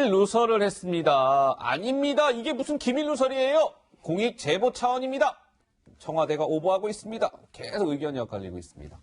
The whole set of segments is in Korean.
기밀 누설을 했습니다. 아닙니다. 이게 무슨 기밀 누설이에요? 공익 제보 차원입니다. 청와대가 오보하고 있습니다. 계속 의견이 엇갈리고 있습니다.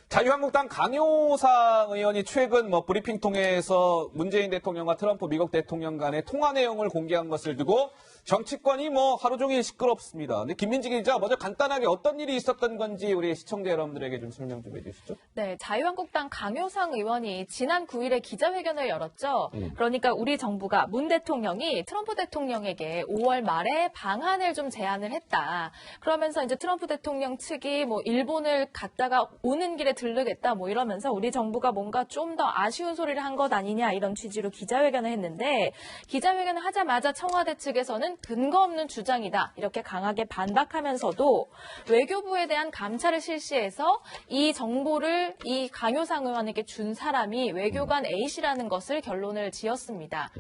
자유한국당 강효상 의원이 최근 브리핑 통해서 문재인 대통령과 트럼프 미국 대통령 간의 통화 내용을 공개한 것을 두고 정치권이 하루 종일 시끄럽습니다. 근데 김민지 기자, 먼저 간단하게 어떤 일이 있었던 건지 우리 시청자 여러분들에게 좀 설명 좀 해주시죠. 네, 자유한국당 강효상 의원이 지난 9일에 기자회견을 열었죠. 그러니까 우리 정부가 문 대통령이 트럼프 대통령에게 5월 말에 방한을 좀 제안을 했다. 그러면서 이제 트럼프 대통령 측이 일본을 갔다가 오는 길에 들르겠다 이러면서 우리 정부가 뭔가 좀 더 아쉬운 소리를 한 것 아니냐 이런 취지로 기자회견을 했는데, 기자회견을 하자마자 청와대 측에서는 근거 없는 주장이다 이렇게 강하게 반박하면서도 외교부에 대한 감찰을 실시해서 이 정보를 이 강효상 의원에게 준 사람이 외교관 A씨라는 것을 결론을 지었습니다.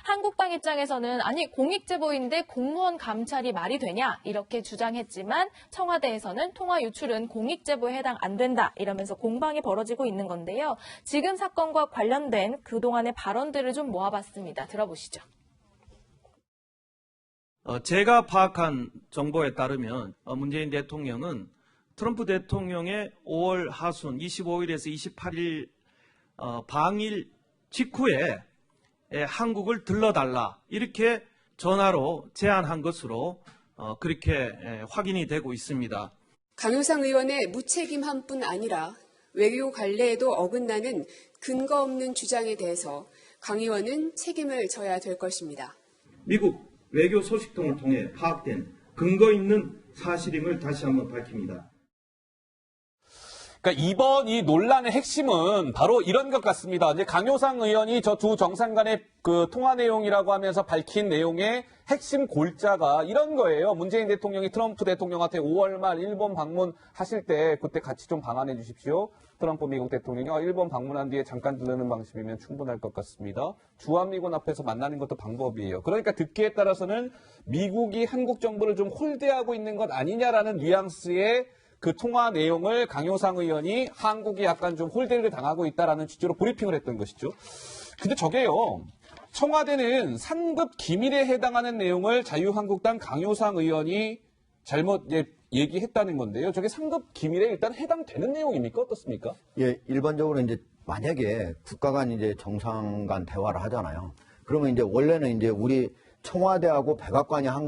한국당 입장에서는 아니 공익제보인데 공무원 감찰이 말이 되냐 이렇게 주장했지만, 청와대에서는 통화 유출은 공익제보에 해당 안 된다 이러면서 공방이 벌어지고 있는 건데요. 지금 사건과 관련된 그동안의 발언들을 좀 모아봤습니다. 들어보시죠. 제가 파악한 정보에 따르면 문재인 대통령은 트럼프 대통령의 5월 하순 25일에서 28일 방일 직후에 한국을 들러달라 이렇게 전화로 제안한 것으로 그렇게 확인이 되고 있습니다. 강효상 의원의 무책임함 뿐 아니라 외교 관례에도 어긋나는 근거 없는 주장에 대해서 강 의원은 책임을 져야 될 것입니다. 미국 외교 소식통을 통해 파악된 근거 있는 사실임을 다시 한번 밝힙니다. 그러니까 이번 이 논란의 핵심은 바로 이런 것 같습니다. 이제 강효상 의원이 저 두 정상 간의 그 통화 내용이라고 하면서 밝힌 내용의 핵심 골자가 이런 거예요. 문재인 대통령이 트럼프 대통령한테 5월 말 일본 방문하실 때 그때 같이 좀 방한해 주십시오. 트럼프 미국 대통령이 일본 방문한 뒤에 잠깐 들르는 방식이면 충분할 것 같습니다. 주한미군 앞에서 만나는 것도 방법이에요. 그러니까 듣기에 따라서는 미국이 한국 정부를 좀 홀대하고 있는 것 아니냐라는 뉘앙스의 그 통화 내용을 강효상 의원이 한국이 약간 좀 홀대를 당하고 있다라는 취지로 브리핑을 했던 것이죠. 근데 저게요, 청와대는 상급 기밀에 해당하는 내용을 자유한국당 강효상 의원이 잘못 얘기했다는 건데요. 저게 상급 기밀에 일단 해당되는 내용입니까? 어떻습니까? 예, 일반적으로 이제 만약에 국가 간 이제 정상 간 대화를 하잖아요. 그러면 이제 원래는 이제 우리 청와대하고 백악관이 한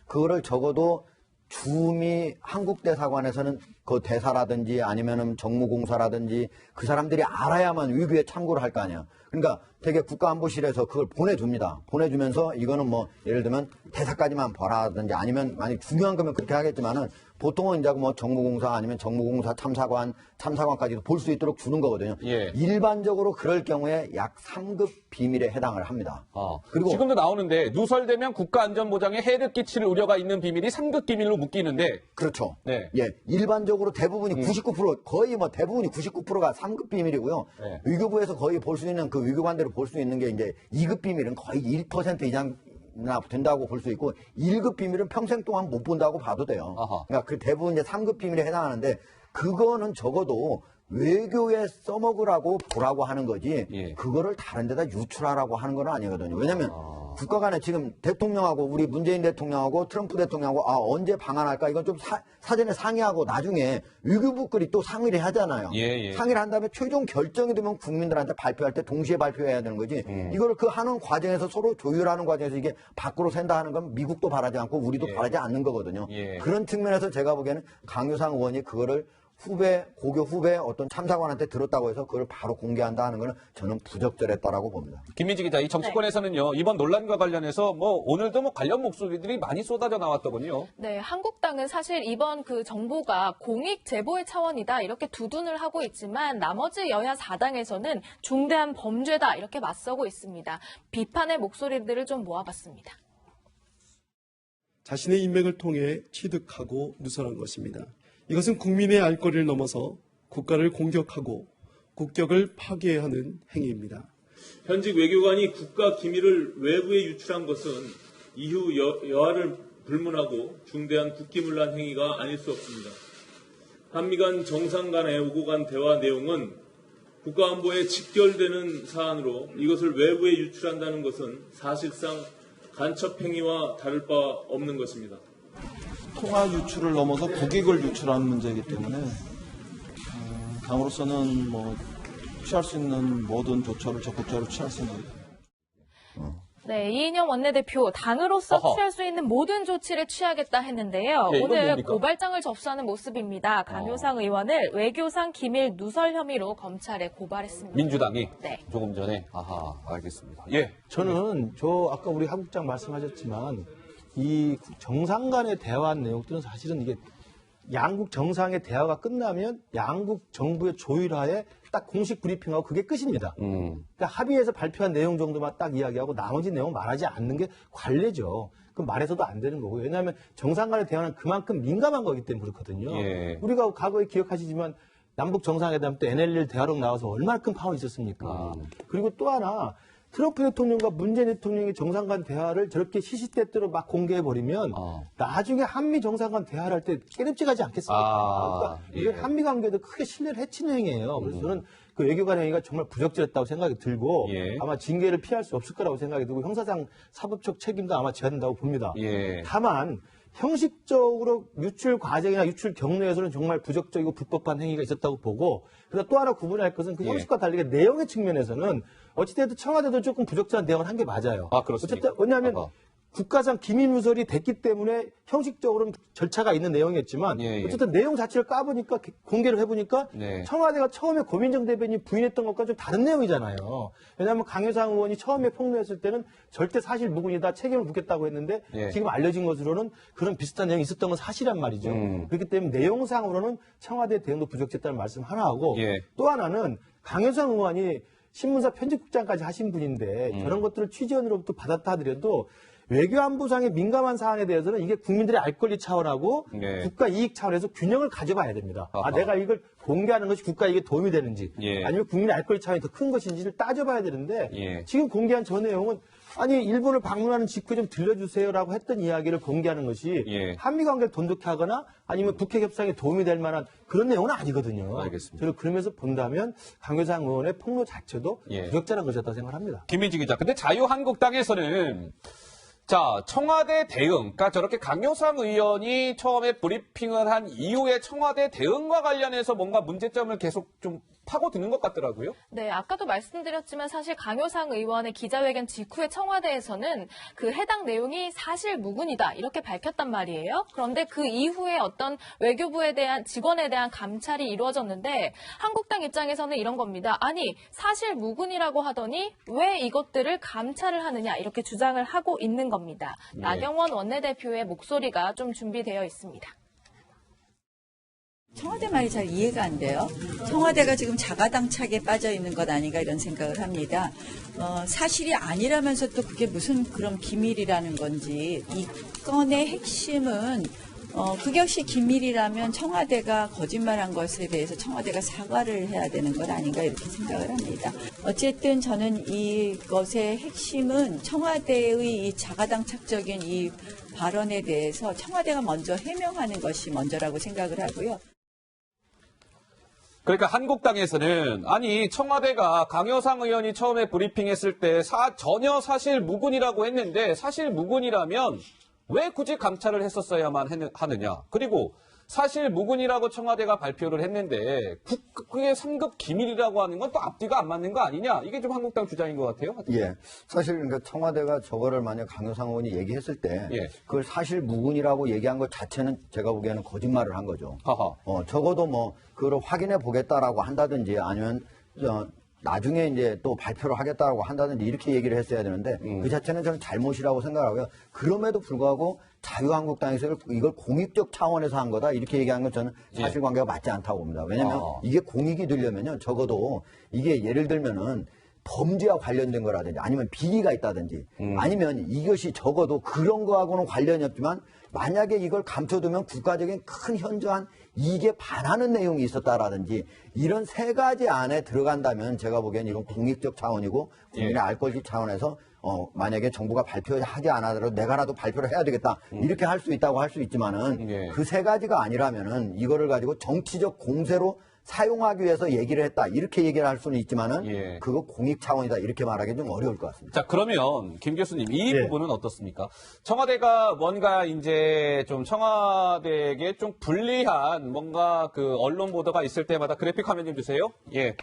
그거를 적어도 주미 한국 대사관에서는 그 대사라든지 아니면은 정무공사라든지 그 사람들이 알아야만 위규에 참고를 할 거 아니야. 그러니까 되게 국가안보실에서 그걸 보내줍니다. 보내주면서 이거는 예를 들면 대사까지만 봐라든지 아니면 만약 중요한 거면 그렇게 하겠지만은 보통은 이제 정무공사 아니면 정무공사 참사관까지도 볼 수 있도록 주는 거거든요. 예. 일반적으로 그럴 경우에 약 3급 비밀에 해당을 합니다. 그리고 지금도 나오는데 누설되면 국가안전보장에 해를 끼칠 우려가 있는 비밀이 3급 비밀로 묶이는데. 그렇죠. 네. 예, 일반적으로 대부분이 99% 거의 대부분이 99%가 3급 비밀이고요. 네. 외교부에서 거의 볼 수 있는 그 외교관들을 볼 수 있는 게 이제 2급 비밀은 거의 1% 이상 나 된다고 볼 수 있고 1급 비밀은 평생 동안 못 본다고 봐도 돼요. 그러니까 그 대부분 이제 3급 비밀에 해당하는데 그거는 적어도 외교에 써먹으라고 보라고 하는 거지 예. 그거를 다른 데다 유출하라고 하는 건 아니거든요. 왜냐하면 국가 간에 지금 대통령하고 우리 문재인 대통령하고 트럼프 대통령하고 언제 방한할까 이건 좀 사전에 상의하고 나중에 외교부끼리 또 상의를 하잖아요. 예. 상의를 한 다음에 최종 결정이 되면 국민들한테 발표할 때 동시에 발표해야 되는 거지. 이거를 그 하는 과정에서 서로 조율하는 과정에서 이게 밖으로 샌다 하는 건 미국도 바라지 않고 우리도 바라지 않는 거거든요. 예. 그런 측면에서 제가 보기에는 강효상 의원이 그거를 고교 후배 어떤 참사관한테 들었다고 해서 그걸 바로 공개한다 하는 거는 저는 부적절했다라고 봅니다. 김민지 기자, 이 정치권에서는요, 이번 논란과 관련해서 오늘도 관련 목소리들이 많이 쏟아져 나왔더군요. 네, 한국당은 사실 이번 그 정부가 공익 제보의 차원이다 이렇게 두둔을 하고 있지만 나머지 여야 4당에서는 중대한 범죄다 이렇게 맞서고 있습니다. 비판의 목소리들을 좀 모아봤습니다. 자신의 인맥을 통해 취득하고 누설한 것입니다. 이것은 국민의 알 거리를 넘어서 국가를 공격하고 국격을 파괴하는 행위입니다. 현직 외교관이 국가 기밀을 외부에 유출한 것은 이후 여하를 불문하고 중대한 국기문란 행위가 아닐 수 없습니다. 한미 간 정상 간의 오고 간 대화 내용은 국가안보에 직결되는 사안으로 이것을 외부에 유출한다는 것은 사실상 간첩 행위와 다를 바 없는 것입니다. 통화 유출을 넘어서 국익을 유출하는 문제이기 때문에 당으로서는 취할 수 있는 모든 조처를 적극적으로 취할 생각입니다. 네, 이인영 원내대표 당으로서 취할 수 있는 모든 조치를 취하겠다 했는데요. 네, 이건 오늘 뭡니까? 고발장을 접수하는 모습입니다. 강효상 의원을 외교상 기밀 누설 혐의로 검찰에 고발했습니다. 민주당이 네. 조금 전에 알겠습니다. 예. 저는 아까 우리 하국장 말씀하셨지만 이 정상 간의 대화 내용들은 사실은 이게 양국 정상의 대화가 끝나면 양국 정부의 조율하에 딱 공식 브리핑하고 그게 끝입니다. 그러니까 합의해서 발표한 내용 정도만 딱 이야기하고 나머지 내용 말하지 않는 게 관례죠. 그럼 말해서도 안 되는 거고요. 왜냐하면 정상 간의 대화는 그만큼 민감한 거기 때문에 그렇거든요. 예. 우리가 과거에 기억하시지만 남북 정상회담 때 NLL 대화록 나와서 얼마나 큰 파원이 있었습니까? 그리고 또 하나 트럼프 대통령과 문재인 대통령이 정상 간 대화를 저렇게 시시때때로 막 공개해버리면 나중에 한미 정상 간 대화를 할 때 깨름직하지 않겠습니까? 그러니까 이건 한미 관계도 크게 신뢰를 해치는 행위예요. 그래서 저는 그 외교관 행위가 정말 부적절했다고 생각이 들고 예. 아마 징계를 피할 수 없을 거라고 생각이 들고 형사상 사법적 책임도 아마 져야 된다고 봅니다. 예. 다만 형식적으로 유출 과정이나 유출 경로에서는 정말 부적절이고 불법한 행위가 있었다고 보고 그래서 또 하나 구분할 것은 그 형식과 달리게 내용의 측면에서는 어찌됐든 청와대도 조금 부적절한 대응을 한 게 맞아요. 그렇습니까? 어쨌든 왜냐하면 국가상 기밀 누설이 됐기 때문에 형식적으로는 절차가 있는 내용이었지만 예. 어쨌든 내용 자체를 까보니까 공개를 해보니까 네. 청와대가 처음에 고민정 대변인이 부인했던 것과 좀 다른 내용이잖아요. 왜냐하면 강효상 의원이 처음에 폭로했을 때는 절대 사실 무근이다 책임을 묻겠다고 했는데 예. 지금 알려진 것으로는 그런 비슷한 내용이 있었던 건 사실이란 말이죠. 그렇기 때문에 내용상으로는 청와대 대응도 부적절했다는 말씀 하나 하고 예. 또 하나는 강효상 의원이 신문사 편집국장까지 하신 분인데 저런 것들을 취재원으로부터 받았다 하더라도 외교안보상의 민감한 사안에 대해서는 이게 국민들의 알 권리 차원하고 네. 국가 이익 차원에서 균형을 가져봐야 됩니다. 내가 이걸 공개하는 것이 국가 이익에 도움이 되는지 예. 아니면 국민의 알 권리 차원이 더 큰 것인지를 따져봐야 되는데 예. 지금 공개한 저 내용은 아니 일본을 방문하는 직후에 좀 들려주세요라고 했던 이야기를 공개하는 것이 예. 한미 관계를 돈독히 하거나 아니면 북핵 협상에 도움이 될 만한 그런 내용은 아니거든요. 알겠습니다. 저는 그러면서 본다면 강효상 의원의 폭로 자체도 예. 부적절한 것이었다고 생각합니다. 김민지 기자. 근데 자유한국당에서는 청와대 대응, 그러니까 저렇게 강효상 의원이 처음에 브리핑을 한 이후에 청와대 대응과 관련해서 뭔가 문제점을 계속 좀 파고드는 것 같더라고요. 네, 아까도 말씀드렸지만 사실 강효상 의원의 기자회견 직후에 청와대에서는 그 해당 내용이 사실 무근이다 이렇게 밝혔단 말이에요. 그런데 그 이후에 어떤 외교부에 대한 직원에 대한 감찰이 이루어졌는데 한국당 입장에서는 이런 겁니다. 아니 사실 무근이라고 하더니 왜 이것들을 감찰을 하느냐 이렇게 주장을 하고 있는 겁니다. 네. 나경원 원내대표의 목소리가 좀 준비되어 있습니다. 청와대 말이 잘 이해가 안 돼요. 청와대가 지금 자가당착에 빠져 있는 것 아닌가 이런 생각을 합니다. 사실이 아니라면서 또 그게 무슨 그런 기밀이라는 건지 이 건의 핵심은 그게 역시 기밀이라면 청와대가 거짓말한 것에 대해서 청와대가 사과를 해야 되는 것 아닌가 이렇게 생각을 합니다. 어쨌든 저는 이것의 핵심은 청와대의 이 자가당착적인 이 발언에 대해서 청와대가 먼저 해명하는 것이 먼저라고 생각을 하고요. 그러니까 한국당에서는 아니 청와대가 강효상 의원이 처음에 브리핑했을 때 전혀 사실 무근이라고 했는데 사실 무근이라면 왜 굳이 감찰을 했었어야만 하느냐. 그리고 사실 무근이라고 청와대가 발표를 했는데 그게 3급 기밀이라고 하는 건 또 앞뒤가 안 맞는 거 아니냐. 이게 좀 한국당 주장인 것 같아요. 예. 사실 그러니까 청와대가 저거를 만약 강효상 의원이 얘기했을 때 예. 그걸 사실 무근이라고 얘기한 것 자체는 제가 보기에는 거짓말을 한 거죠. 하하. 적어도 그걸 확인해 보겠다라고 한다든지 아니면 나중에 이제 또 발표를 하겠다고 한다든지 이렇게 얘기를 했어야 되는데 그 자체는 저는 잘못이라고 생각하고요. 그럼에도 불구하고 자유한국당에서 이걸 공익적 차원에서 한 거다 이렇게 얘기한 건 저는 사실관계가 맞지 않다고 봅니다. 왜냐하면 이게 공익이 되려면요. 적어도 이게 예를 들면은 범죄와 관련된 거라든지 아니면 비리가 있다든지 아니면 이것이 적어도 그런 거하고는 관련이 없지만 만약에 이걸 감춰두면 국가적인 큰 현저한 이익에 반하는 내용이 있었다라든지 이런 세 가지 안에 들어간다면 제가 보기엔 이건 공익적 차원이고 국민의 알 권리 차원에서 만약에 정부가 발표하지 않아도 내가라도 발표를 해야 되겠다 이렇게 할 수 있다고 할 수 있지만은 그 세 가지가 아니라면은 이거를 가지고 정치적 공세로 사용하기 위해서 얘기를 했다. 이렇게 얘기를 할 수는 있지만은 예. 그거 공익 차원이다. 이렇게 말하기 좀 어려울 것 같습니다. 자, 그러면 김 교수님 이 예. 부분은 어떻습니까? 청와대가 뭔가 이제 좀 청와대에게 좀 불리한 뭔가 그 언론 보도가 있을 때마다 그래픽 화면 좀 주세요. 예.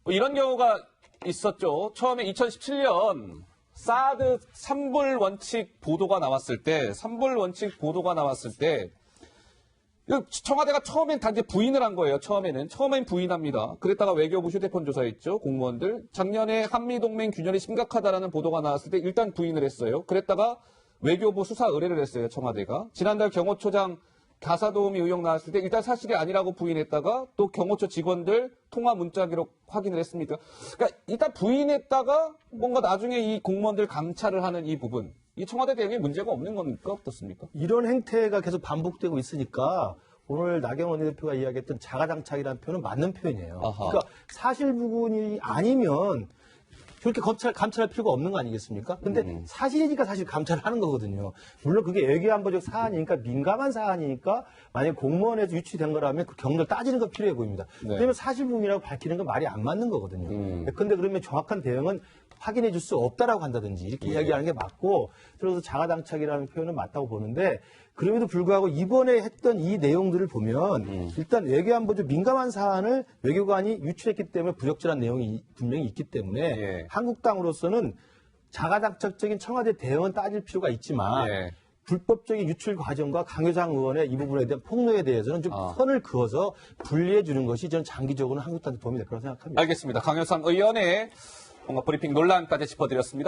뭐 이런 경우가 있었죠. 처음에 2017년 사드 3불 원칙 보도가 나왔을 때, 3불 원칙 보도가 나왔을 때 청와대가 처음엔 단지 부인을 한 거예요. 처음엔 부인합니다. 그랬다가 외교부 휴대폰 조사했죠. 공무원들. 작년에 한미동맹 균열이 심각하다라는 보도가 나왔을 때 일단 부인을 했어요. 그랬다가 외교부 수사 의뢰를 했어요. 청와대가. 지난달 경호처장 가사도우미 의혹 나왔을 때 일단 사실이 아니라고 부인했다가 또 경호처 직원들 통화 문자 기록 확인을 했습니다. 그러니까 일단 부인했다가 뭔가 나중에 이 공무원들 감찰을 하는 이 부분. 이 청와대 대응에 문제가 없는 겁니까? 어떻습니까? 이런 행태가 계속 반복되고 있으니까 오늘 나경원 원내대표가 이야기했던 자가당착이라는 표현은 맞는 표현이에요. 아하. 그러니까 사실 부분이 아니면 그렇게 감찰할 필요가 없는 거 아니겠습니까? 근데 사실이니까 사실 감찰을 하는 거거든요. 물론 그게 외교안보적 사안이니까 민감한 사안이니까 만약에 공무원에서 유치된 거라면 그 경로를 따지는 거 필요해 보입니다. 네. 왜냐면 사실 부분이라고 밝히는 건 말이 안 맞는 거거든요. 근데 그러면 정확한 대응은 확인해 줄 수 없다라고 한다든지 이렇게 이야기하는 게 맞고, 그래서 자가당착이라는 표현은 맞다고 보는데, 그럼에도 불구하고 이번에 했던 이 내용들을 보면 일단 외교안보적 민감한 사안을 외교관이 유출했기 때문에 부적절한 내용이 분명히 있기 때문에 예. 한국당으로서는 자가당착적인 청와대 대응은 따질 필요가 있지만 예. 불법적인 유출 과정과 강효상 의원의 이 부분에 대한 폭로에 대해서는 좀 선을 그어서 분리해 주는 것이 저는 장기적으로는 한국당한테 도움이 될 거라고 생각합니다. 알겠습니다. 강효상 의원의 뭔가 브리핑 논란까지 짚어드렸습니다.